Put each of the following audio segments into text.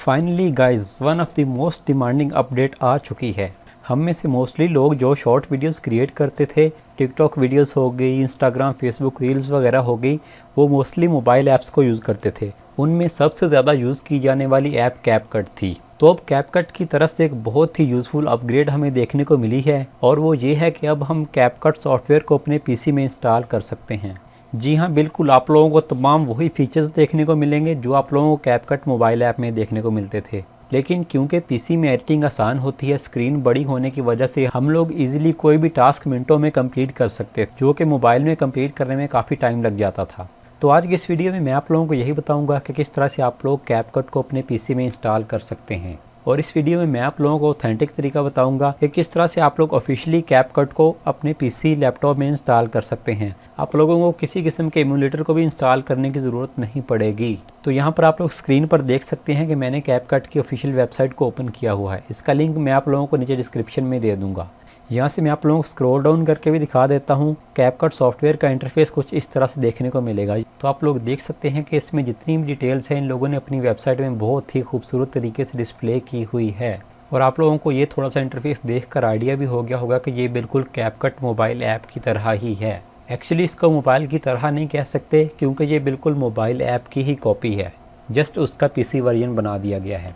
Finally guys one of the most demanding update आ चुकी है। हम में से मोस्टली लोग जो शॉर्ट वीडियोस क्रिएट करते थे, टिकटॉक वीडियोस हो गई, इंस्टाग्राम फेसबुक रील्स वगैरह हो गई, वो मोस्टली मोबाइल ऐप्स को यूज़ करते थे। उनमें सबसे ज़्यादा यूज़ की जाने वाली ऐप कैपकट थी। तो अब कैपकट की तरफ से एक बहुत ही यूज़फुल अपग्रेड हमें देखने को मिली है, और वो ये है कि अब हम कैपकट सॉफ्टवेयर को अपने पीसी में इंस्टॉल कर सकते हैं। जी हाँ, बिल्कुल आप लोगों को तमाम वही फीचर्स देखने को मिलेंगे जो आप लोगों को कैपकट मोबाइल ऐप में देखने को मिलते थे। लेकिन क्योंकि पीसी में एडिटिंग आसान होती है, स्क्रीन बड़ी होने की वजह से हम लोग इजीली कोई भी टास्क मिनटों में कंप्लीट कर सकते हैं, जो कि मोबाइल में कंप्लीट करने में काफ़ी टाइम लग जाता था। तो आज की इस वीडियो में मैं आप लोगों को यही बताऊंगा कि किस तरह से आप लोग कैपकट को अपने पीसी में इंस्टॉल कर सकते हैं। और इस वीडियो में मैं आप लोगों को ऑथेंटिक तरीका बताऊंगा कि किस तरह से आप लोग ऑफिशियली कैपकट को अपने पीसी लैपटॉप में इंस्टॉल कर सकते हैं। आप लोगों को किसी किस्म के एमुलेटर को भी इंस्टॉल करने की ज़रूरत नहीं पड़ेगी। तो यहाँ पर आप लोग स्क्रीन पर देख सकते हैं कि मैंने कैपकट की ऑफिशियल वेबसाइट को ओपन किया हुआ है। इसका लिंक मैं आप लोगों को नीचे डिस्क्रिप्शन में दे दूँगा। यहाँ से मैं आप लोगों को स्क्रॉल डाउन करके भी दिखा देता हूँ। कैपकट सॉफ्टवेयर का इंटरफेस कुछ इस तरह से देखने को मिलेगा। तो आप लोग देख सकते हैं कि इसमें जितनी भी डिटेल्स हैं इन लोगों ने अपनी वेबसाइट में बहुत ही खूबसूरत तरीके से डिस्प्ले की हुई है। और आप लोगों को ये थोड़ा सा इंटरफेस देखकर आइडिया भी हो गया होगा कि ये बिल्कुल कैपकट मोबाइल ऐप की तरह ही है। एक्चुअली इसको मोबाइल की तरह नहीं कह सकते, क्योंकि ये बिल्कुल मोबाइल ऐप की ही कॉपी है, जस्ट उसका पीसी वर्जन बना दिया गया है।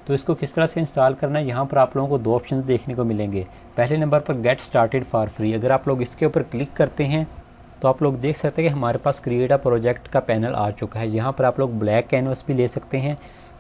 तो इसको किस तरह से इंस्टॉल करना है, यहाँ पर आप लोगों को दो ऑप्शन देखने को मिलेंगे। पहले नंबर पर गेट स्टार्टेड फॉर फ्री, अगर आप लोग इसके ऊपर क्लिक करते हैं तो आप लोग देख सकते हैं कि हमारे पास क्रिएट अ प्रोजेक्ट का पैनल आ चुका है। यहाँ पर आप लोग ब्लैक कैनवस भी ले सकते हैं,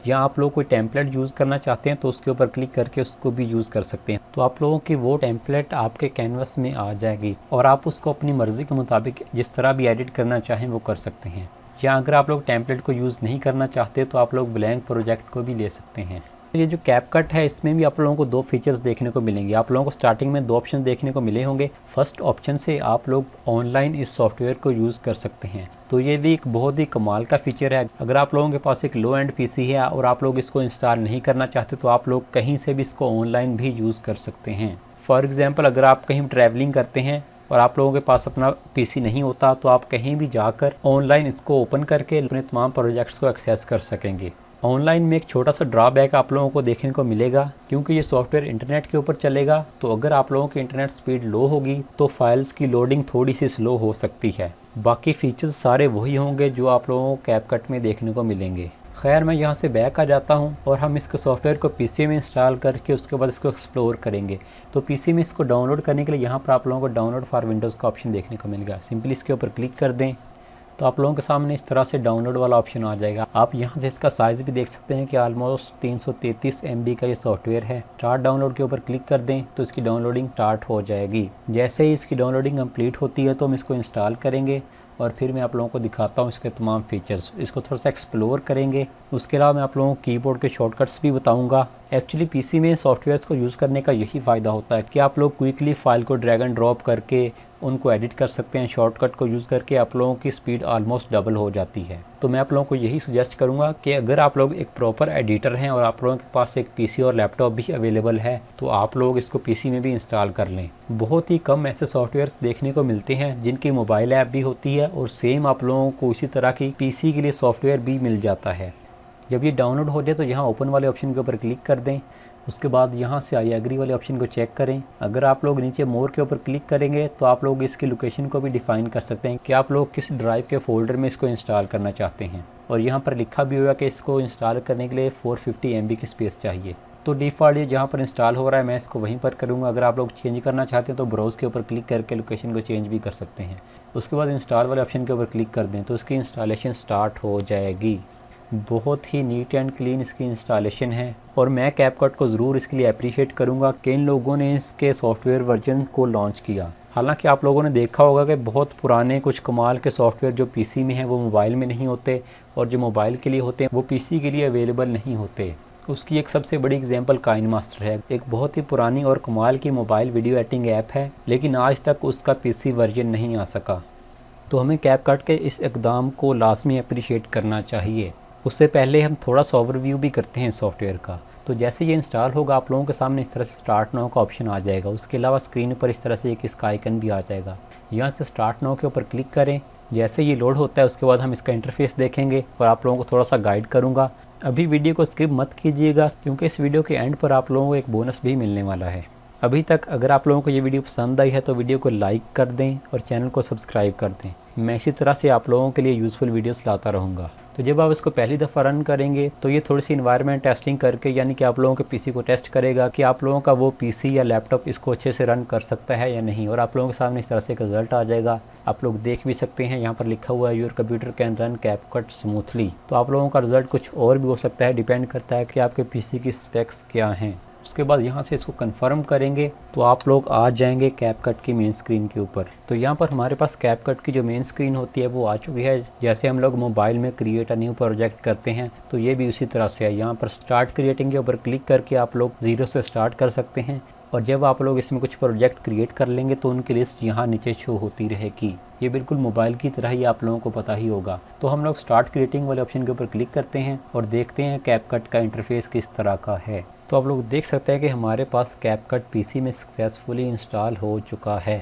या आप लोग कोई टेम्पलेट यूज़ करना चाहते हैं तो उसके ऊपर क्लिक करके उसको भी यूज़ कर सकते हैं। तो आप लोगों की वो टेम्पलेट आपके कैनवस में आ जाएगी और आप उसको अपनी मर्ज़ी के मुताबिक जिस तरह भी एडिट करना चाहें वो कर सकते हैं। या अगर आप लोग टेम्पलेट को यूज़ नहीं करना चाहते तो आप लोग ब्लैंक प्रोजेक्ट को भी ले सकते हैं। ये जो कैपकट है इसमें भी आप लोगों को दो फीचर्स देखने को मिलेंगे। आप लोगों को स्टार्टिंग में दो ऑप्शन देखने को मिले होंगे। फर्स्ट ऑप्शन से आप लोग ऑनलाइन इस सॉफ्टवेयर को यूज़ कर सकते हैं। तो ये भी एक बहुत ही कमाल का फीचर है। अगर आप लोगों के पास एक लो एंड पीसी है और आप लोग इसको इंस्टॉल नहीं करना चाहते तो आप लोग कहीं से भी इसको ऑनलाइन भी यूज़ कर सकते हैं। फॉर एग्जाम्पल, अगर आप कहीं ट्रैवलिंग करते हैं और आप लोगों के पास अपना पीसी नहीं होता तो आप कहीं भी जाकर ऑनलाइन इसको ओपन करके अपने तमाम प्रोजेक्ट्स को एक्सेस कर सकेंगे। ऑनलाइन में एक छोटा सा ड्रॉबैक आप लोगों को देखने को मिलेगा, क्योंकि ये सॉफ्टवेयर इंटरनेट के ऊपर चलेगा। तो अगर आप लोगों की इंटरनेट स्पीड लो होगी तो फाइल्स की लोडिंग थोड़ी सी स्लो हो सकती है। बाकी फीचर्स सारे वही होंगे जो आप लोगों को कैपकट में देखने को मिलेंगे। खैर, मैं यहाँ से बैक आ जाता हूँ और हम इसको सॉफ्टवेयर को पीसी में इंस्टॉल करके उसके बाद इसको एक्सप्लोर करेंगे। तो पीसी में इसको डाउनलोड करने के लिए यहाँ पर आप लोगों को डाउनलोड फॉर विंडोज़ का ऑप्शन देखने को मिलेगा। सिंपली इसके ऊपर क्लिक कर दें तो आप लोगों के सामने इस तरह से डाउनलोड वाला ऑप्शन आ जाएगा। आप यहाँ से इसका साइज़ भी देख सकते हैं कि ऑलमोस्ट 333 MB का ये सॉफ्टवेयर है। स्टार्ट डाउनलोड के ऊपर क्लिक कर दें तो इसकी डाउनलोडिंग स्टार्ट हो जाएगी। जैसे ही इसकी डाउनलोडिंग कंप्लीट होती है तो हम इसको इंस्टॉल करेंगे और फिर मैं आप लोगों को दिखाता हूँ इसके तमाम फीचर्स। इसको थोड़ा सा एक्सप्लोर करेंगे। उसके अलावा मैं आप लोगों को कीबोर्ड के शॉर्टकट्स भी बताऊँगा। एक्चुअली पीसी में सॉफ्टवेयर्स को यूज़ करने का यही फ़ायदा होता है कि आप लोग क्विकली फाइल को ड्रैग एंड ड्रॉप करके उनको एडिट कर सकते हैं। शॉर्टकट को यूज़ करके आप लोगों की स्पीड ऑलमोस्ट डबल हो जाती है। तो मैं आप लोगों को यही सजेस्ट करूंगा कि अगर आप लोग एक प्रॉपर एडिटर हैं और आप लोगों के पास एक पीसी और लैपटॉप भी अवेलेबल है तो आप लोग इसको पीसी में भी इंस्टॉल कर लें। बहुत ही कम ऐसे सॉफ्टवेयर्स देखने को मिलते हैं जिनकी मोबाइल ऐप भी होती है और सेम आप लोगों को इसी तरह की पीसी के लिए सॉफ्टवेयर भी मिल जाता है। जब ये डाउनलोड हो जाए तो यहाँ ओपन वाले ऑप्शन के ऊपर क्लिक कर दें। उसके बाद यहाँ से आई एग्री वाले ऑप्शन को चेक करें। अगर आप लोग नीचे मोर के ऊपर क्लिक करेंगे तो आप लोग इसकी लोकेशन को भी डिफाइन कर सकते हैं कि आप लोग किस ड्राइव के फोल्डर में इसको इंस्टॉल करना चाहते हैं। और यहाँ पर लिखा भी हुआ कि इसको इंस्टॉल करने के लिए 450 MB की स्पेस चाहिए। तो डिफ़ॉल्ट ये जहाँ पर इंस्टॉल हो रहा है मैं इसको वहीं पर करूँगा। अगर आप लोग चेंज करना चाहते हैं तो ब्राउज़ के ऊपर क्लिक करके लोकेशन को चेंज भी कर सकते हैं। उसके बाद इंस्टॉल वाले ऑप्शन के ऊपर क्लिक कर दें तो इसकी इंस्टॉलेशन स्टार्ट हो जाएगी। बहुत ही नीट एंड क्लीन इसकी इंस्टॉलेशन है और मैं कैपकट को ज़रूर इसके लिए अप्रिशिएट करूंगा कि इन लोगों ने इसके सॉफ्टवेयर वर्जन को लॉन्च किया। हालांकि आप लोगों ने देखा होगा कि बहुत पुराने कुछ कमाल के सॉफ्टवेयर जो पीसी में हैं वो मोबाइल में नहीं होते, और जो मोबाइल के लिए होते हैं वो पीसी के लिए अवेलेबल नहीं होते। उसकी एक सबसे बड़ी एग्जांपल काइनमास्टर है। एक बहुत ही पुरानी और कमाल की मोबाइल वीडियो एडिटिंग ऐप है, लेकिन आज तक उसका पीसी वर्जन नहीं आ सका। तो हमें कैपकट के इस इक़दाम को लाजमी अप्रिशिएट करना चाहिए। उससे पहले हम थोड़ा सा ओवरव्यू भी करते हैं सॉफ्टवेयर का। तो जैसे ये इंस्टॉल होगा आप लोगों के सामने इस तरह से स्टार्ट नाउ का ऑप्शन आ जाएगा। उसके अलावा स्क्रीन पर इस तरह से एक इसका आइकन भी आ जाएगा। यहाँ से स्टार्ट नाउ के ऊपर क्लिक करें। जैसे ये लोड होता है उसके बाद हम इसका इंटरफेस देखेंगे और आप लोगों को थोड़ा सा गाइड करूँगा। अभी वीडियो को स्किप मत कीजिएगा क्योंकि इस वीडियो के एंड पर आप लोगों को एक बोनस भी मिलने वाला है। अभी तक अगर आप लोगों को ये वीडियो पसंद आई है तो वीडियो को लाइक कर दें और चैनल को सब्सक्राइब कर दें। मैं इसी तरह से आप लोगों के लिए यूज़फुल वीडियोस लाता रहूँगा। तो जब आप इसको पहली दफ़ा रन करेंगे तो ये थोड़ी सी इन्वायरमेंट टेस्टिंग करके यानी कि आप लोगों के पीसी को टेस्ट करेगा कि आप लोगों का वो पीसी या लैपटॉप इसको अच्छे से रन कर सकता है या नहीं, और आप लोगों के सामने इस तरह से एक रिजल्ट आ जाएगा। आप लोग देख भी सकते हैं, यहाँ पर लिखा हुआ है your computer can run CapCut smoothly. तो आप लोगों का रिजल्ट कुछ और भी हो सकता है, डिपेंड करता है कि आपके पीसी की स्पेक्स क्या हैं। उसके बाद यहाँ से इसको कंफर्म करेंगे तो आप लोग आ जाएंगे कैपकट की मेन स्क्रीन के ऊपर। तो यहाँ पर हमारे पास कैपकट की जो मेन स्क्रीन होती है वो आ चुकी है। जैसे हम लोग मोबाइल में क्रिएट अ न्यू प्रोजेक्ट करते हैं तो ये भी उसी तरह से है। यहाँ पर स्टार्ट क्रिएटिंग के ऊपर क्लिक करके आप लोग ज़ीरो से स्टार्ट कर सकते हैं, और जब आप लोग इसमें कुछ प्रोजेक्ट क्रिएट कर लेंगे तो उनकी लिस्ट यहाँ नीचे शो होती रहेगी। ये बिल्कुल मोबाइल की तरह ही आप लोगों को पता ही होगा। तो हम लोग स्टार्ट क्रिएटिंग वाले ऑप्शन के ऊपर क्लिक करते हैं और देखते हैं कैपकट का इंटरफेस किस तरह का है। तो आप लोग देख सकते हैं कि हमारे पास कैपकट पीसी में सक्सेसफुली इंस्टॉल हो चुका है।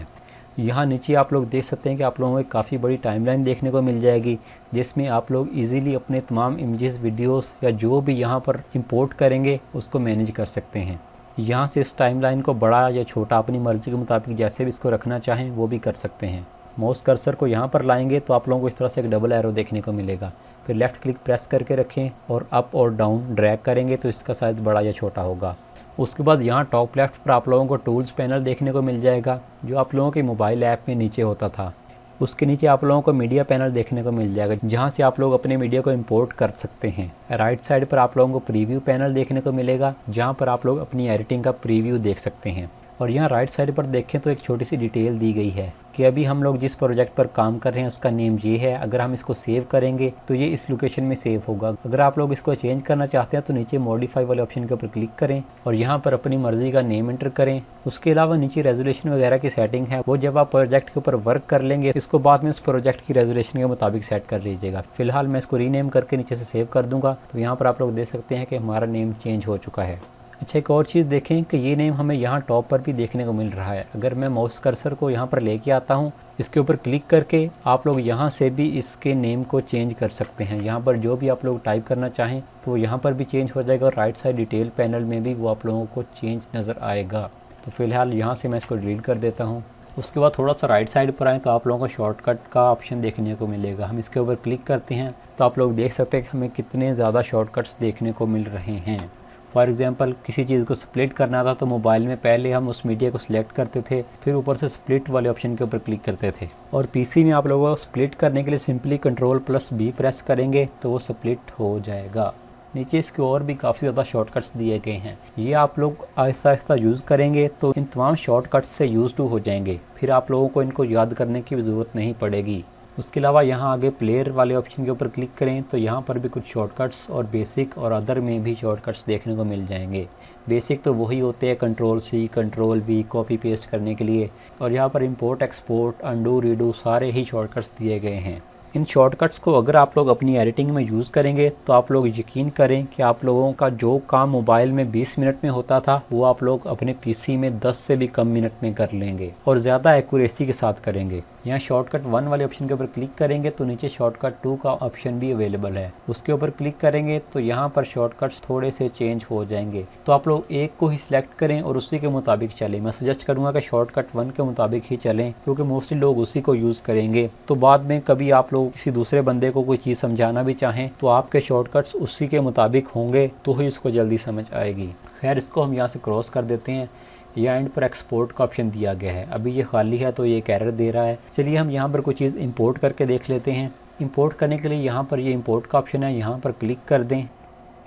यहाँ नीचे आप लोग देख सकते हैं कि आप लोगों को काफ़ी बड़ी टाइमलाइन देखने को मिल जाएगी, जिसमें आप लोग इजीली अपने तमाम इमेजेस, वीडियोस या जो भी यहाँ पर इंपोर्ट करेंगे उसको मैनेज कर सकते हैं। यहाँ से इस टाइमलाइन को बड़ा या छोटा अपनी मर्ज़ी के मुताबिक जैसे भी इसको रखना चाहें वो भी कर सकते हैं। माउस कर्सर को यहाँ पर लाएंगे तो आप लोगों को इस तरह से एक डबल एरो देखने को मिलेगा। फिर लेफ़्ट क्लिक प्रेस करके रखें और अप और डाउन ड्रैग करेंगे तो इसका साइज़ बड़ा या छोटा होगा। उसके बाद यहाँ टॉप लेफ़्ट पर आप लोगों को टूल्स पैनल देखने को मिल जाएगा, जो आप लोगों के मोबाइल ऐप में नीचे होता था। उसके नीचे आप लोगों को मीडिया पैनल देखने को मिल जाएगा, जहाँ से आप लोग अपने मीडिया को इंपोर्ट कर सकते हैं। राइट साइड पर आप लोगों को प्रीव्यू पैनल देखने को मिलेगा, जहाँ पर आप लोग अपनी एडिटिंग का प्रीव्यू देख सकते हैं। और यहाँ राइट साइड पर देखें तो एक छोटी सी डिटेल दी गई है कि अभी हम लोग जिस प्रोजेक्ट पर काम कर रहे हैं उसका नेम ये है। अगर हम इसको सेव करेंगे तो ये इस लोकेशन में सेव होगा। अगर आप लोग इसको चेंज करना चाहते हैं तो नीचे मॉडिफाई वाले ऑप्शन के ऊपर क्लिक करें और यहाँ पर अपनी मर्जी का नेम एंटर करें। उसके अलावा नीचे रेजोल्यूशन वगैरह की सेटिंग है, वो जब आप प्रोजेक्ट के ऊपर वर्क कर लेंगे इसको बाद में उस प्रोजेक्ट की रेजोल्यूशन के मुताबिक सेट कर लीजिएगा। फिलहाल मैं इसको रीनेम करके नीचे से सेव कर दूंगा। तो यहाँ पर आप लोग देख सकते हैं कि हमारा नेम चेंज हो चुका है। अच्छा, एक और चीज़ देखें कि ये नेम हमें यहाँ टॉप पर भी देखने को मिल रहा है। अगर मैं माउस कर्सर को यहाँ पर लेके आता हूँ, इसके ऊपर क्लिक करके आप लोग यहाँ से भी इसके नेम को चेंज कर सकते हैं। यहाँ पर जो भी आप लोग टाइप करना चाहें तो यहाँ पर भी चेंज हो जाएगा और राइट साइड डिटेल पैनल में भी वो आप लोगों को चेंज नज़र आएगा। तो फिलहाल यहाँ से मैं इसको डिलीट कर देता हूँ। उसके बाद थोड़ा सा राइट साइड पर आएँ तो आप लोगों को शॉर्टकट का ऑप्शन देखने को मिलेगा। हम इसके ऊपर क्लिक करते हैं तो आप लोग देख सकते हैं कि हमें कितने ज़्यादा शॉर्टकट्स देखने को मिल रहे हैं। फॉर एग्जांपल किसी चीज़ को स्प्लिट करना था तो मोबाइल में पहले हम उस मीडिया को सिलेक्ट करते थे, फिर ऊपर से स्प्लिट वाले ऑप्शन के ऊपर क्लिक करते थे। और पीसी में आप लोगों को स्प्लिट करने के लिए सिंपली Ctrl+B प्रेस करेंगे तो वो स्प्लिट हो जाएगा। नीचे इसके और भी काफ़ी ज़्यादा शॉर्टकट्स दिए गए हैं। ये आप लोग आहिस्ता आहिस्ता यूज़ करेंगे तो इन तमाम शॉर्टकट्स से यूज़ टू हो जाएंगे, फिर आप लोगों को इनको याद करने की भी ज़रूरत नहीं पड़ेगी। उसके अलावा यहाँ आगे प्लेयर वाले ऑप्शन के ऊपर क्लिक करें तो यहाँ पर भी कुछ शॉर्टकट्स और बेसिक और अदर में भी शॉर्टकट्स देखने को मिल जाएंगे। बेसिक तो वही होते हैं Ctrl+C, Ctrl+V कॉपी पेस्ट करने के लिए, और यहाँ पर इंपोर्ट, एक्सपोर्ट, अंडू, रीडू सारे ही शॉर्टकट्स दिए गए हैं। इन शॉर्टकट्स को अगर आप लोग अपनी एडिटिंग में यूज़ करेंगे तो आप लोग यकीन करें कि आप लोगों का जो काम मोबाइल में 20 मिनट में होता था वो आप लोग अपने पीसी में 10 से भी कम मिनट में कर लेंगे और ज़्यादा एक्यूरेसी के साथ करेंगे। यहाँ शॉर्टकट 1 वाले ऑप्शन के ऊपर क्लिक करेंगे तो नीचे शॉर्टकट 2 का ऑप्शन भी अवेलेबल है। उसके ऊपर क्लिक करेंगे तो यहाँ पर शॉर्टकट्स थोड़े से चेंज हो जाएंगे। तो आप लोग एक को ही सिलेक्ट करें और उसी के मुताबिक चलें। मैं सजेस्ट करूँगा कि शॉर्टकट 1 के मुताबिक ही चलें, क्योंकि मोस्टली लोग उसी को यूज़ करेंगे। तो बाद में कभी आप लोग किसी दूसरे बंदे को कोई चीज़ समझाना भी चाहें तो आपके शॉर्टकट्स उसी के मुताबिक होंगे तो ही इसको जल्दी समझ आएगी। खैर, इसको हम यहाँ से क्रॉस कर देते हैं। या एंड पर एक्सपोर्ट का ऑप्शन दिया गया है, अभी ये खाली है तो ये एक एरर दे रहा है। चलिए हम यहाँ पर कोई चीज़ इंपोर्ट करके देख लेते हैं। इंपोर्ट करने के लिए यहाँ पर ये इंपोर्ट का ऑप्शन है, यहाँ पर क्लिक कर दें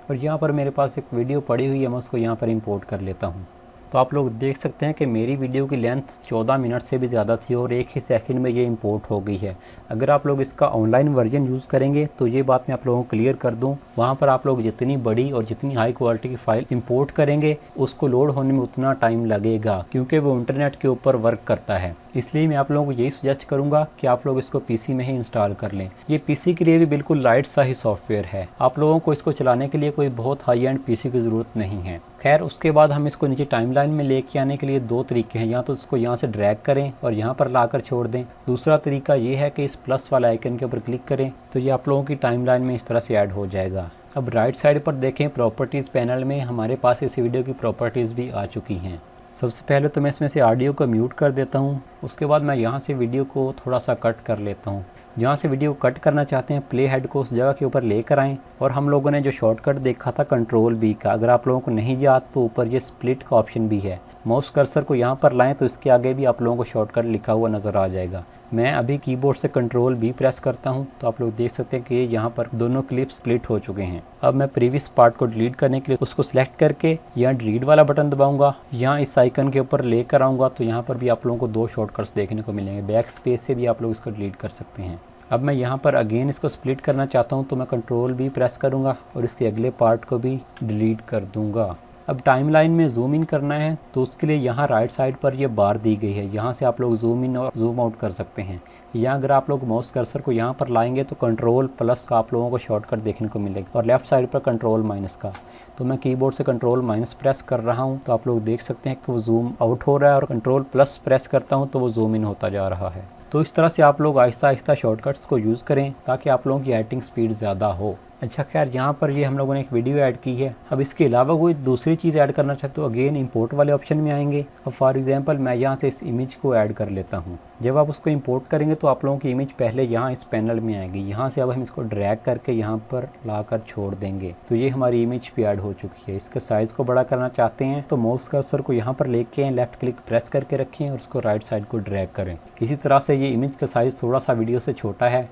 और यहाँ पर मेरे पास एक वीडियो पड़ी हुई है, मैं उसको यहाँ पर इंपोर्ट कर लेता हूँ। तो आप लोग देख सकते हैं कि मेरी वीडियो की लेंथ 14 मिनट से भी ज़्यादा थी और एक ही सेकंड में ये इंपोर्ट हो गई है। अगर आप लोग इसका ऑनलाइन वर्जन यूज़ करेंगे तो ये बात मैं आप लोगों को क्लियर कर दूं, वहाँ पर आप लोग जितनी बड़ी और जितनी हाई क्वालिटी की फ़ाइल इंपोर्ट करेंगे उसको लोड होने में उतना टाइम लगेगा, क्योंकि वो इंटरनेट के ऊपर वर्क करता है। इसलिए मैं आप लोगों को यही सजेस्ट करूंगा कि आप लोग इसको पीसी में ही इंस्टॉल कर लें। ये पीसी के लिए भी बिल्कुल लाइट सा ही सॉफ्टवेयर है। आप लोगों को इसको चलाने के लिए कोई बहुत हाई एंड पीसी की ज़रूरत नहीं है। खैर, उसके बाद हम इसको नीचे टाइमलाइन में लेके आने के लिए दो तरीके हैं। या तो इसको यहाँ से ड्रैग करें और यहाँ पर लाकर छोड़ दें। दूसरा तरीका ये है कि इस प्लस वाला आइकन के ऊपर क्लिक करें तो ये आप लोगों की टाइमलाइन में इस तरह से ऐड हो जाएगा। अब राइट साइड पर देखें प्रॉपर्टीज़ पैनल में हमारे पास इस वीडियो की प्रॉपर्टीज़ भी आ चुकी हैं। सबसे पहले तो मैं इसमें से ऑडियो को म्यूट कर देता हूँ। उसके बाद मैं यहाँ से वीडियो को थोड़ा सा कट कर लेता हूँ। जहाँ से वीडियो को कट करना चाहते हैं प्ले हेड को उस जगह के ऊपर लेकर आएँ। और हम लोगों ने जो शॉर्टकट देखा था कंट्रोल बी का, अगर आप लोगों को नहीं याद तो ऊपर ये स्प्लिट का ऑप्शन भी है। माउस कर्सर को यहाँ पर लाएं तो इसके आगे भी आप लोगों को शॉर्टकट लिखा हुआ नज़र आ जाएगा। मैं अभी कीबोर्ड से कंट्रोल बी प्रेस करता हूँ तो आप लोग देख सकते हैं कि यहाँ पर दोनों क्लिप स्प्लिट हो चुके हैं। अब मैं प्रीवियस पार्ट को डिलीट करने के लिए उसको सिलेक्ट करके यहाँ डिलीट वाला बटन दबाऊंगा। यहाँ इस आइकन के ऊपर लेकर आऊँगा तो यहाँ पर भी आप लोगों को दो शॉर्टकट्स देखने को मिलेंगे। बैक स्पेस से भी आप लोग इसको डिलीट कर सकते हैं। अब मैं यहाँ पर अगेन इसको स्प्लिट करना चाहता हूँ तो मैं कंट्रोल बी प्रेस करूँगा और इसके अगले पार्ट को भी डिलीट कर दूँगा। अब टाइमलाइन में जूम इन करना है तो उसके लिए यहाँ राइट साइड पर ये बार दी गई है, यहाँ से आप लोग जूम इन और जूम आउट कर सकते हैं। या अगर आप लोग माउस कर्सर को यहाँ पर लाएंगे तो कंट्रोल प्लस का आप लोगों को शॉर्टकट देखने को मिलेगा और लेफ्ट साइड पर कंट्रोल माइनस का। तो मैं कीबोर्ड से कंट्रोल माइनस प्रेस कर रहा हूँ तो आप लोग देख सकते हैं कि वो जूम आउट हो रहा है और कंट्रोल प्लस प्रेस करता हूँ तो वो जूम इन होता जा रहा है। तो इस तरह से आप लोग आहिस्ता आहिस्ता शॉर्टकट्स को यूज़ करें ताकि आप लोगों की एडिटिंग स्पीड ज़्यादा हो। अच्छा खैर, यहाँ पर ये हम लोगों ने एक वीडियो ऐड की है। अब इसके अलावा कोई दूसरी चीज़ ऐड करना चाहते हो अगेन इंपोर्ट वाले ऑप्शन में आएंगे। अब फॉर एग्जांपल मैं यहाँ से इस इमेज को ऐड कर लेता हूँ। जब आप उसको इंपोर्ट करेंगे तो आप लोगों की इमेज पहले यहाँ इस पैनल में आएगी। यहाँ से अब हम इसको ड्रैग करके यहाँ पर लाकर छोड़ देंगे तो ये हमारी इमेज भी ऐड हो चुकी है। इसके साइज़ को बड़ा करना चाहते हैं तो माउस कर्सर को यहाँ पर लेके आएं, लेफ्ट क्लिक प्रेस करके रखें और उसको राइट साइड को ड्रैग करें। इसी तरह से ये इमेज का साइज़ थोड़ा सा वीडियो से छोटा है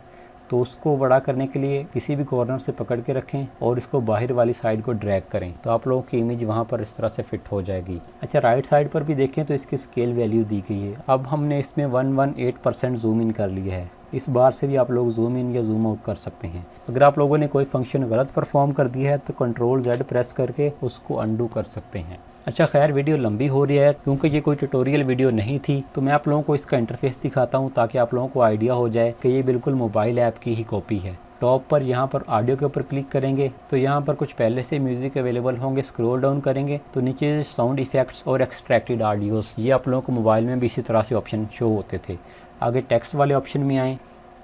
तो उसको बड़ा करने के लिए किसी भी कॉर्नर से पकड़ के रखें और इसको बाहर वाली साइड को ड्रैग करें तो आप लोगों की इमेज वहाँ पर इस तरह से फिट हो जाएगी। अच्छा, राइट साइड पर भी देखें तो इसकी स्केल वैल्यू दी गई है। अब हमने इसमें 118% जूम इन कर लिया है। इस बार से भी आप लोग जूम इन या जूम आउट कर सकते हैं। अगर आप लोगों ने कोई फंक्शन गलत परफॉर्म कर दिया है तो कंट्रोल Z प्रेस करके उसको अंडू कर सकते हैं। अच्छा खैर, वीडियो लंबी हो रही है क्योंकि ये कोई ट्यूटोरियल वीडियो नहीं थी तो मैं आप लोगों को इसका इंटरफेस दिखाता हूँ ताकि आप लोगों को आइडिया हो जाए कि ये बिल्कुल मोबाइल ऐप की ही कॉपी है। टॉप पर यहाँ पर ऑडियो के ऊपर क्लिक करेंगे तो यहाँ पर कुछ पहले से म्यूज़िक अवेलेबल होंगे। स्क्रॉल डाउन करेंगे तो नीचे साउंड इफेक्ट्स और एक्सट्रैक्टेड ऑडियोज़, ये आप लोगों को मोबाइल में भी इसी तरह से ऑप्शन शो होते थे। आगे टेक्स्ट वाले ऑप्शन में आएँ,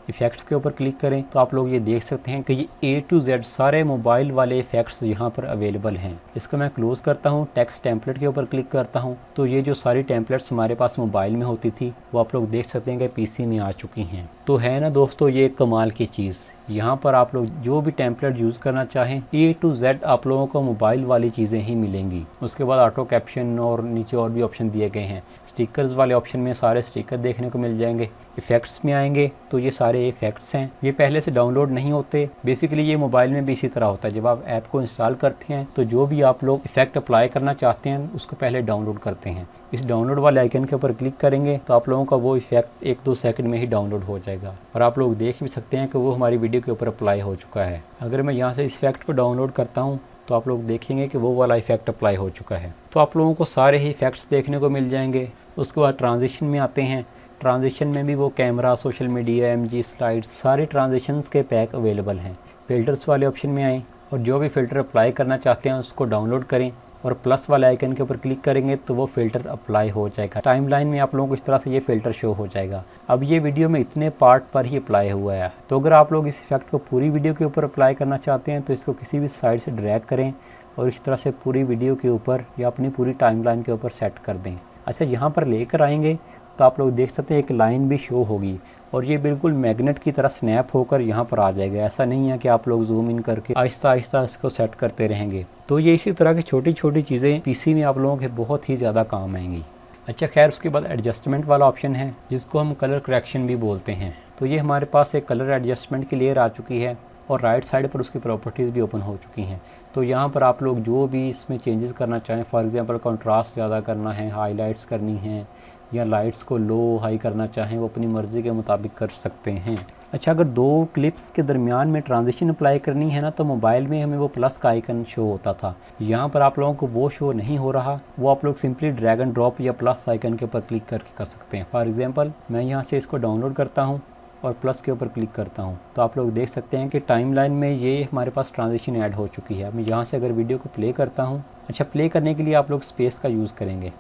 इफ़ेक्ट्स के ऊपर क्लिक करें तो आप लोग ये देख सकते हैं कि ये A to Z सारे मोबाइल वाले इफ़ेक्ट्स यहाँ पर अवेलेबल हैं। इसको मैं क्लोज़ करता हूँ, टेक्स्ट टेम्पलेट के ऊपर क्लिक करता हूँ तो ये जो सारी टेम्पलेट्स हमारे पास मोबाइल में होती थी वो आप लोग देख सकते हैं कि पीसी में आ चुकी हैं। तो है ना दोस्तों ये कमाल की चीज़। यहाँ पर आप लोग जो भी टेम्पलेट यूज़ करना चाहें A to Z आप लोगों को मोबाइल वाली चीज़ें ही मिलेंगी। उसके बाद ऑटो कैप्शन और नीचे और भी ऑप्शन दिए गए हैं। स्टिकर्स वाले ऑप्शन में सारे स्टिकर देखने को मिल जाएंगे। इफ़ेक्ट्स में आएंगे तो ये सारे इफ़ेक्ट्स हैं, ये पहले से डाउनलोड नहीं होते। बेसिकली ये मोबाइल में भी इसी तरह होता है। जब आप ऐप को इंस्टॉल करते हैं तो जो भी आप लोग इफ़ेक्ट अप्लाई करना चाहते हैं उसको पहले डाउनलोड करते हैं। इस डाउनलोड वाले आइकन के ऊपर क्लिक करेंगे तो आप लोगों का वो इफ़ेक्ट 1-2 सेकंड में ही डाउनलोड हो जाएगा और आप लोग देख भी सकते हैं कि वो हमारी वीडियो के ऊपर अप्लाई हो चुका है। अगर मैं यहाँ से इस इफ़ेक्ट को डाउनलोड करता हूँ तो आप लोग देखेंगे कि वो वाला इफ़ेक्ट अप्लाई हो चुका है। तो आप लोगों को सारे ही इफ़ेक्ट्स देखने को मिल जाएंगे। उसके बाद ट्रांजिशन में आते हैं। ट्रांजिशन में भी वो camera, social media, MG slides, सारे ट्रांजिशंस के पैक अवेलेबल हैं। फ़िल्टर्स वाले ऑप्शन में आएँ और जो भी फ़िल्टर अप्लाई करना चाहते हैं उसको डाउनलोड करें और प्लस वाले आइकन के ऊपर क्लिक करेंगे तो वो फ़िल्टर अप्लाई हो जाएगा। टाइमलाइन में आप लोगों को इस तरह से ये फ़िल्टर शो हो जाएगा। अब ये वीडियो में इतने पार्ट पर ही अप्लाई हुआ है। तो अगर आप लोग इस इफ़ेक्ट को पूरी वीडियो के ऊपर अप्लाई करना चाहते हैं तो इसको किसी भी साइड से ड्रैग करें और इस तरह से पूरी वीडियो के ऊपर या अपनी पूरी टाइमलाइन के ऊपर सेट कर दें। अच्छा, यहाँ पर लेकर आएंगे तो आप लोग देख सकते हैं एक लाइन भी शो होगी और ये बिल्कुल मैग्नेट की तरह स्नैप होकर यहाँ पर आ जाएगा। ऐसा नहीं है कि आप लोग जूम इन करके आहिस्ता आहिस्ता इसको सेट करते रहेंगे। तो ये इसी तरह की छोटी छोटी चीज़ें पीसी में आप लोगों के बहुत ही ज़्यादा काम आएंगी। अच्छा खैर, उसके बाद एडजस्टमेंट वाला ऑप्शन है जिसको हम कलर करेक्शन भी बोलते हैं। तो ये हमारे पास एक कलर एडजस्टमेंट की लेयर आ चुकी है और राइट साइड पर उसकी प्रॉपर्टीज़ भी ओपन हो चुकी हैं। तो यहाँ पर आप लोग जो भी इसमें चेंजेस करना चाहें, फॉर एग्जांपल कंट्रास्ट ज़्यादा करना है, हाईलाइट्स करनी है या लाइट्स को लो हाई करना चाहें, वो अपनी मर्ज़ी के मुताबिक कर सकते हैं। अच्छा, अगर दो क्लिप्स के दरमियान में ट्रांजिशन अप्लाई करनी है ना तो मोबाइल में हमें वो प्लस का आइकन शो होता था। यहाँ पर आप लोगों को वो शो नहीं हो रहा। वो आप लोग सिंपली ड्रैग एंड ड्रॉप या प्लस आइकन के ऊपर क्लिक करके कर सकते हैं। फॉर एग्जांपल मैं यहाँ से इसको डाउनलोड करता हूँ और प्लस के ऊपर क्लिक करता हूँ तो आप लोग देख सकते हैं कि टाइमलाइन में ये हमारे पास ट्रांजिशन ऐड हो चुकी है। मैं यहाँ से अगर वीडियो को प्ले करता हूँ, अच्छा प्ले करने के लिए आप लोग स्पेस का यूज़ करेंगे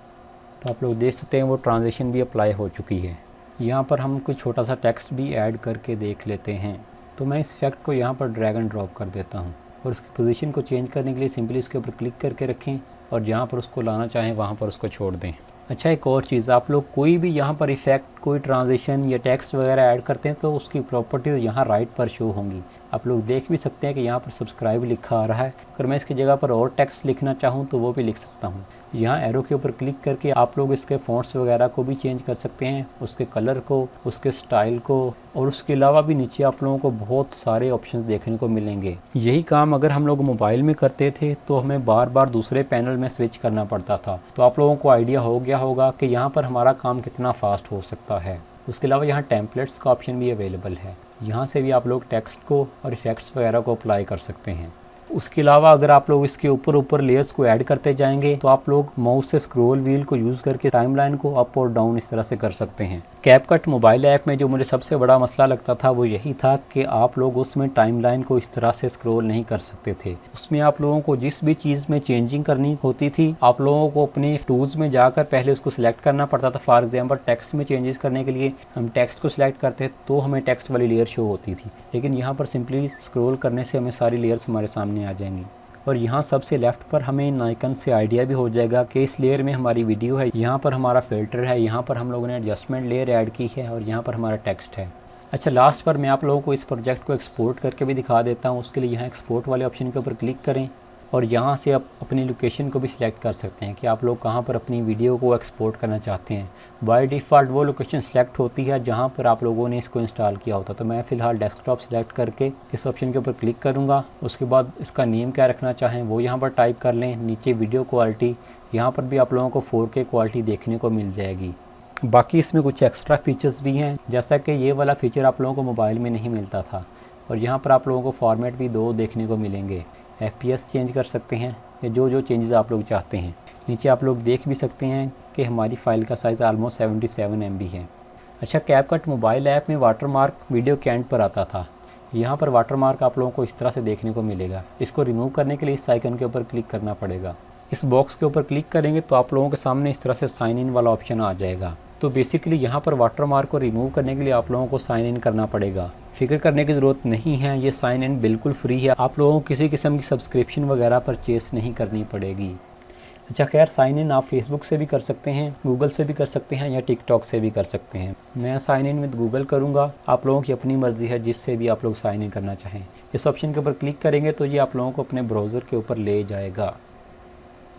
तो आप लोग देख सकते हैं वो ट्रांजिशन भी अप्लाई हो चुकी है। यहाँ पर हम कुछ छोटा सा टेक्स्ट भी ऐड करके देख लेते हैं। तो मैं इस इफेक्ट को यहाँ पर ड्रैग एंड ड्रॉप कर देता हूँ। और उसकी पोजीशन को चेंज करने के लिए सिंपली उसके ऊपर क्लिक करके रखें और जहाँ पर उसको लाना चाहें वहाँ पर उसको छोड़ दें। अच्छा, एक और चीज़, आप लोग कोई भी यहाँ पर इफ़ेक्ट, कोई ट्रांजिशन या टेक्स्ट वगैरह ऐड करते हैं तो उसकी प्रॉपर्टीज़ यहाँ राइट पर शो होंगी। आप लोग देख भी सकते हैं कि यहाँ पर सब्सक्राइब लिखा आ रहा है। अगर मैं इसकी जगह पर और टेक्स्ट लिखना चाहूँ तो वो भी लिख सकता हूँ। यहाँ एरो के ऊपर क्लिक करके आप लोग इसके फ़ॉन्ट्स वगैरह को भी चेंज कर सकते हैं, उसके कलर को, उसके स्टाइल को, और उसके अलावा भी नीचे आप लोगों को बहुत सारे ऑप्शंस देखने को मिलेंगे। यही काम अगर हम लोग मोबाइल में करते थे तो हमें बार बार दूसरे पैनल में स्विच करना पड़ता था। तो आप लोगों को आइडिया हो गया होगा कि यहाँ पर हमारा काम कितना फास्ट हो सकता है। उसके अलावा यहाँ टेम्पलेट्स का ऑप्शन भी अवेलेबल है। यहाँ से भी आप लोग टेक्स्ट को और इफ़ेक्ट्स वगैरह को अप्लाई कर सकते हैं। उसके अलावा अगर आप लोग इसके ऊपर लेयर्स को ऐड करते जाएंगे तो आप लोग माउस से स्क्रॉल व्हील को यूज़ करके टाइमलाइन को अप और डाउन इस तरह से कर सकते हैं। कैपकट मोबाइल ऐप में जो मुझे सबसे बड़ा मसला लगता था वो यही था कि आप लोग उसमें टाइमलाइन को इस तरह से स्क्रॉल नहीं कर सकते थे। उसमें आप लोगों को जिस भी चीज़ में चेंजिंग करनी होती थी आप लोगों को अपने टूल्स में जाकर पहले उसको सिलेक्ट करना पड़ता था। फॉर एग्जाम्पल टेक्स्ट में चेंजेस करने के लिए हम टेक्स्ट को सिलेक्ट करते तो हमें टेक्स्ट वाली लेयर शो होती थी, लेकिन यहाँ पर सिंपली स्क्रॉल करने से हमें सारी लेयर्स हमारे सामने आ जाएंगी। और यहाँ सबसे लेफ़्ट पर हमें इन आइकन से आइडिया भी हो जाएगा कि इस लेयर में हमारी वीडियो है, यहाँ पर हमारा फ़िल्टर है, यहाँ पर हम लोगों ने एडजस्टमेंट लेयर ऐड की है और यहाँ पर हमारा टेक्स्ट है। अच्छा, लास्ट पर मैं आप लोगों को इस प्रोजेक्ट को एक्सपोर्ट करके भी दिखा देता हूँ। उसके लिए यहाँ एक्सपोर्ट वाले ऑप्शन के ऊपर क्लिक करें और यहाँ से आप अपनी लोकेशन को भी सिलेक्ट कर सकते हैं कि आप लोग कहाँ पर अपनी वीडियो को एक्सपोर्ट करना चाहते हैं। बाय डिफ़ॉल्ट वो लोकेशन सिलेक्ट होती है जहाँ पर आप लोगों ने इसको इंस्टॉल किया होता। तो मैं फ़िलहाल डेस्कटॉप सिलेक्ट करके इस ऑप्शन के ऊपर क्लिक करूँगा। उसके बाद इसका नेम क्या रखना चाहें वो यहाँ पर टाइप कर लें। नीचे वीडियो क्वालिटी, यहाँ पर भी आप लोगों को 4K क्वालिटी देखने को मिल जाएगी। बाकी इसमें कुछ एक्स्ट्रा फीचर्स भी हैं, जैसा कि ये वाला फ़ीचर आप लोगों को मोबाइल में नहीं मिलता था। और यहाँ पर आप लोगों को फॉर्मेट भी 2 देखने को मिलेंगे। FPS चेंज कर सकते हैं या जो चेंजेस आप लोग चाहते हैं। नीचे आप लोग देख भी सकते हैं कि हमारी फ़ाइल का साइज़ ऑलमोस्ट 77 MB है। अच्छा, कैपकट मोबाइल ऐप में वाटरमार्क वीडियो के एंड पर आता था। यहाँ पर वाटरमार्क आप लोगों को इस तरह से देखने को मिलेगा। इसको रिमूव करने के लिए इस आइकन के ऊपर क्लिक करना पड़ेगा। इस बॉक्स के ऊपर क्लिक करेंगे तो आप लोगों के सामने इस तरह से साइन इन वाला ऑप्शन आ जाएगा। तो बेसिकली यहाँ पर वाटरमार्क को रिमूव करने के लिए आप लोगों को साइन इन करना पड़ेगा। फिक्र करने की ज़रूरत नहीं है, ये साइन इन बिल्कुल फ्री है। आप लोगों को किसी किस्म की सब्सक्रिप्शन वगैरह परचेस नहीं करनी पड़ेगी। अच्छा, खैर साइन इन आप फेसबुक से भी कर सकते हैं, गूगल से भी कर सकते हैं या टिकटॉक से भी कर सकते हैं। मैं साइन इन विद गूगल करूँगा। आप लोगों की अपनी मर्ज़ी है जिससे भी आप लोग साइन इन करना चाहें। इस ऑप्शन के ऊपर क्लिक करेंगे तो ये आप लोगों को अपने ब्राउज़र के ऊपर ले जाएगा।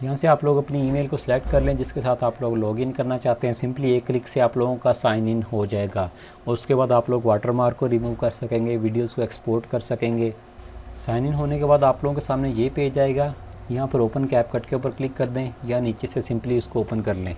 यहाँ से आप लोग अपनी ईमेल को सिलेक्ट कर लें जिसके साथ आप लोग लॉगिन करना चाहते हैं। सिंपली एक क्लिक से आप लोगों का साइन इन हो जाएगा और उसके बाद आप लोग वाटरमार्क को रिमूव कर सकेंगे, वीडियोस को एक्सपोर्ट कर सकेंगे। साइन इन होने के बाद आप लोगों के सामने ये पेज आएगा। यहाँ पर ओपन कैपकट के ऊपर क्लिक कर दें या नीचे से सिंपली उसको ओपन कर लें।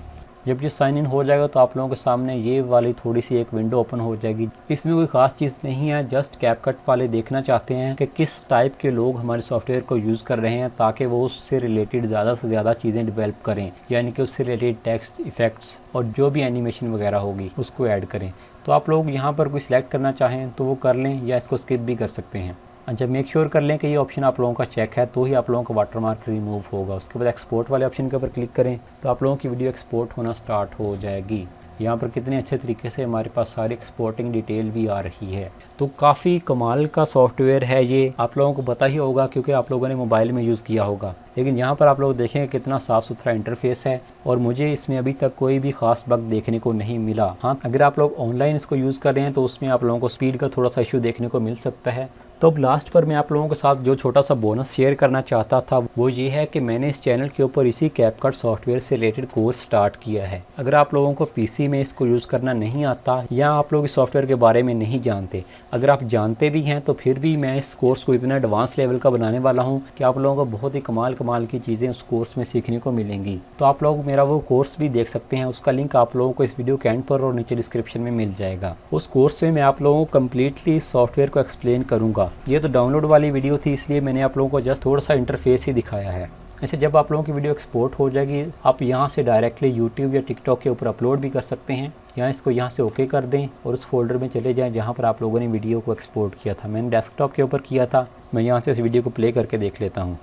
जब ये साइन इन हो जाएगा तो आप लोगों के सामने ये वाली थोड़ी सी एक विंडो ओपन हो जाएगी। इसमें कोई ख़ास चीज़ नहीं है, जस्ट कैपकट वाले देखना चाहते हैं कि किस टाइप के लोग हमारे सॉफ्टवेयर को यूज़ कर रहे हैं ताकि वो उससे रिलेटेड ज़्यादा से ज़्यादा चीज़ें डेवलप करें, यानी कि उससे रिलेटेड टेक्स्ट, इफ़ेक्ट्स और जो भी एनिमेशन वगैरह होगी उसको ऐड करें। तो आप लोग यहाँ पर कोई सिलेक्ट करना चाहें तो वो कर लें या इसको स्किप भी कर सकते हैं। अच्छा, मेक श्योर कर लें कि ये ऑप्शन आप लोगों का चेक है तो ही आप लोगों का वाटरमार्क रिमूव होगा। उसके बाद एक्सपोर्ट वाले ऑप्शन के ऊपर क्लिक करें तो आप लोगों की वीडियो एक्सपोर्ट होना स्टार्ट हो जाएगी। यहाँ पर कितने अच्छे तरीके से हमारे पास सारी एक्सपोर्टिंग डिटेल भी आ रही है। तो काफ़ी कमाल का सॉफ्टवेयर है ये, आप लोगों को पता ही होगा क्योंकि आप लोगों ने मोबाइल में यूज़ किया होगा। लेकिन यहाँ पर आप लोग देखेंगे कितना साफ़ सुथरा इंटरफेस है और मुझे इसमें अभी तक कोई भी ख़ास बग देखने को नहीं मिला। हाँ, अगर आप लोग ऑनलाइन इसको यूज़ कर रहे हैं तो उसमें आप लोगों को स्पीड का थोड़ा सा इशू देखने को मिल सकता है। तो अब लास्ट पर मैं आप लोगों के साथ जो छोटा सा बोनस शेयर करना चाहता था वो ये है कि मैंने इस चैनल के ऊपर इसी कैपकट सॉफ्टवेयर से रिलेटेड कोर्स स्टार्ट किया है। अगर आप लोगों को पीसी में इसको यूज़ करना नहीं आता या आप लोग इस सॉफ्टवेयर के बारे में नहीं जानते, अगर आप जानते भी हैं तो फिर भी मैं इस कोर्स को इतना एडवांस लेवल का बनाने वाला हूँ कि आप लोगों को बहुत ही कमाल की चीज़ें उस कोर्स में सीखने को मिलेंगी। तो आप लोग मेरा वो कोर्स भी देख सकते हैं, उसका लिंक आप लोगों को इस वीडियो के एंड पर और नीचे डिस्क्रिप्शन में मिल जाएगा। उस कोर्स में मैं आप लोगों को कम्प्लीटली सॉफ्टवेयर को एक्सप्लेन करूँगा। ये तो डाउनलोड वाली वीडियो थी इसलिए मैंने आप लोगों को जस्ट थोड़ा सा इंटरफेस ही दिखाया है। अच्छा, जब आप लोगों की वीडियो एक्सपोर्ट हो जाएगी आप यहाँ से डायरेक्टली यूट्यूब या टिकटॉक के ऊपर अपलोड भी कर सकते हैं। इसको यहाँ से ओके कर दें और उस फोल्डर में चले जाएं जहाँ पर आप लोगों ने वीडियो को एक्सपोर्ट किया था। मैंने डेस्कटॉप के ऊपर किया था, मैं यहाँ से इस वीडियो को प्ले करके देख लेता हूँ।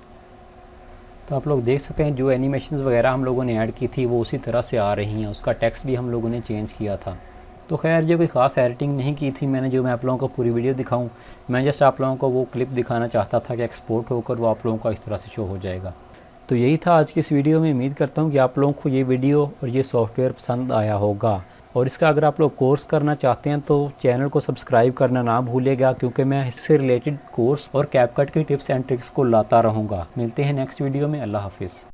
तो आप लोग देख सकते हैं जो एनिमेशन वगैरह हम लोगों ने ऐड की थी वो उसी तरह से आ रही हैं। उसका टेक्स्ट भी हम लोगों ने चेंज किया था। तो खैर ये कोई ख़ास एडिटिंग नहीं की थी मैंने जो मैं आप लोगों को पूरी वीडियो दिखाऊं। मैं जस्ट आप लोगों को वो क्लिप दिखाना चाहता था कि एक्सपोर्ट होकर वो आप लोगों का इस तरह से शो हो जाएगा। तो यही था आज की इस वीडियो में। उम्मीद करता हूँ कि आप लोगों को ये वीडियो और ये सॉफ्टवेयर पसंद आया होगा। और इसका अगर आप लोग कोर्स करना चाहते हैं तो चैनल को सब्सक्राइब करना ना भूलिएगा, क्योंकि मैं इससे रिलेटेड कोर्स और कैपकट की टिप्स एंड ट्रिक्स को लाता रहूँगा। मिलते हैं नेक्स्ट वीडियो में। अल्लाह हाफिज़।